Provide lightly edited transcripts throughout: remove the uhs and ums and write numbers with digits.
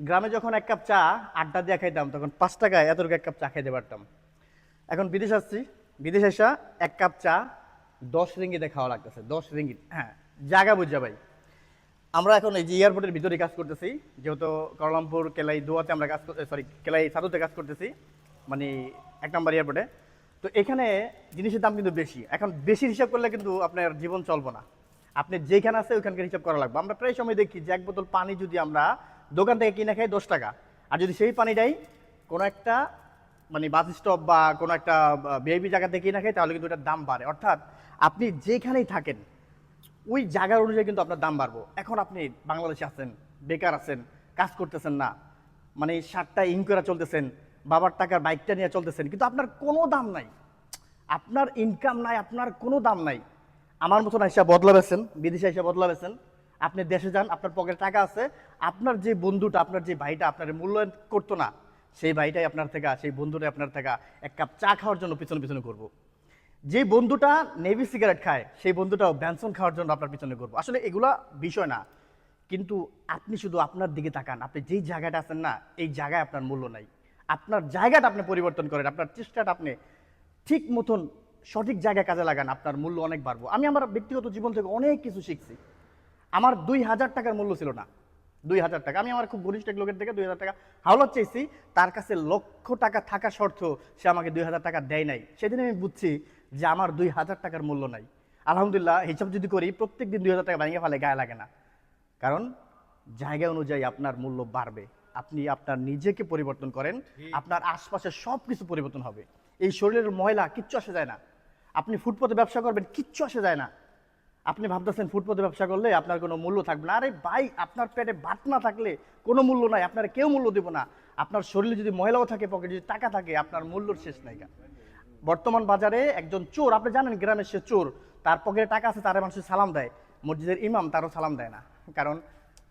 গ্রামে যখন এক কাপ চা আড্ডা দিয়ে খাইতাম তখন 5 টাকায় এতটুকু এক কাপ চা খাইতে পারতাম। এখন বিদেশ আসছি, বিদেশ আসা এক কাপ চা 10 রিঙ্গিতে খাওয়া লাগতেছে, 10 রিঙ্গিত। হ্যাঁ, জায়গা বুঝা ভাই। আমরা এখন এই যে এয়ারপোর্টের ভিতরে কাজ করতেছি, যেহেতু কুয়ালালামপুর কেলাই দোয়াতে আমরা কাজ করতে, সরি কেলাই সাদুতে কাজ করতেছি, মানে 1 নম্বর এয়ারপোর্টে। তো এখানে জিনিসের দাম কিন্তু বেশি। এখন বেশি হিসাব করলে কিন্তু আপনার জীবন চলবো না। আপনি যেখানে আছে ওইখানকার হিসাব করা লাগবে। আমরা প্রায় সময় দেখি যে এক বোতল পানি যদি আমরা দোকান থেকে কিনে খাই 10 টাকা, আর যদি সেই পানিটাই কোনো একটা মানে বাস স্টপ বা কোনো একটা ভিআইপি জায়গা থেকে কিনে খাই তাহলে কিন্তু এটার দাম বাড়ে। অর্থাৎ আপনি যেখানেই থাকেন ওই জায়গার অনুযায়ী কিন্তু আপনার দাম বাড়বো। এখন আপনি বাংলাদেশে আছেন, বেকার আছেন, কাজ করতেছেন না, মানে 60টা ইন করে চলতেছেন, বাবার টাকার বাইকটা নিয়ে চলতেছেন, কিন্তু আপনার কোনো দাম নাই, আপনার ইনকাম নাই, আপনার কোনো দাম নাই। আমার মতন আইসা বদলাবেছেন, বিদেশে আইসা বদলাবেছেন, আপনি দেশে যান, আপনার পকেটে টাকা আছে, আপনার যে বন্ধুটা, আপনার যে ভাইটা আপনার মূল্যায়ন করতো না, সেই ভাইটাই আপনার থেকে, সেই বন্ধুটাই আপনার থেকে এক কাপ চা খাওয়ার জন্য পিছনে পিছনে করবো। যে বন্ধুটা নেভি সিগারেট খায় সেই বন্ধুটাও ব্যানসন খাওয়ার জন্য আপনার পিছনে করবো। আসলে এগুলা বিষয় না, কিন্তু আপনি শুধু আপনার দিকে তাকান। আপনি যেই জায়গাটা আছেন না, এই জায়গায় আপনার মূল্য নাই। আপনার জায়গাটা আপনি পরিবর্তন করেন, আপনার চেষ্টাটা আপনি ঠিক মতন সঠিক জায়গায় কাজে লাগান, আপনার মূল্য অনেক বাড়বো। আমি আমার ব্যক্তিগত জীবন থেকে অনেক কিছু শিখছি। আমার 2000 টাকার মূল্য ছিল না। 2000 টাকা, আমি আমার খুব ঘনিষ্ঠ এক লোকের থেকে 2000 টাকা হাওলাত চাইছি, তার কাছে লক্ষ টাকা থাকা সত্ত্বেও সে আমাকে 2000 টাকা দেয় নাই। সেদিন আমি বুঝছি যে আমার 2000 টাকার মূল্য নাই। আলহামদুলিল্লাহ, হিসাব যদি করি প্রত্যেক দিন 2000 টাকা ভেঙে ফেলে গায়ে লাগে না। কারণ জায়গা অনুযায়ী আপনার মূল্য বাড়বে। আপনি আপনার নিজেকে পরিবর্তন করেন, আপনার আশপাশের সব কিছু পরিবর্তন হবে। এই শরীরের ময়লা কিচ্ছু আসে যায় না। আপনি ফুটপাতে ব্যবসা করবেন, কিচ্ছু আসে যায় না। আপনি ভাবতেছেন ফুটপাতে ব্যবসা করলে আপনার কোনো মূল্য থাকবে না। আরে ভাই, আপনার পেটে ভাত না থাকলে কোনো মূল্য নাই, আপনার কেউ মূল্য দেব না। আপনার শরীরে যদি ময়লাও থাকে, পকেটে যদি টাকা থাকে, আপনার মূল্যর শেষ নাই। বর্তমান বাজারে একজন চোর, আপনি জানেন গ্রামের সে চোর, তার পকেটে টাকা আছে, তার মানুষ সালাম দেয়, মসজিদের ইমাম তারও সালাম দেয় না, কারণ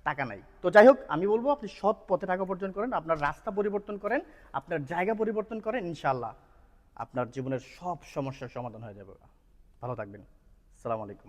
টাকা নাই। তো যাই হোক, আমি বলবো আপনি সৎ পথে টাকা উপার্জন করেন, আপনার রাস্তা পরিবর্তন করেন, আপনার জায়গা পরিবর্তন করেন, ইনশাআল্লাহ আপনার জীবনের সব সমস্যার সমাধান হয়ে যাবে। ভালো থাকবেন। আসসালামু আলাইকুম।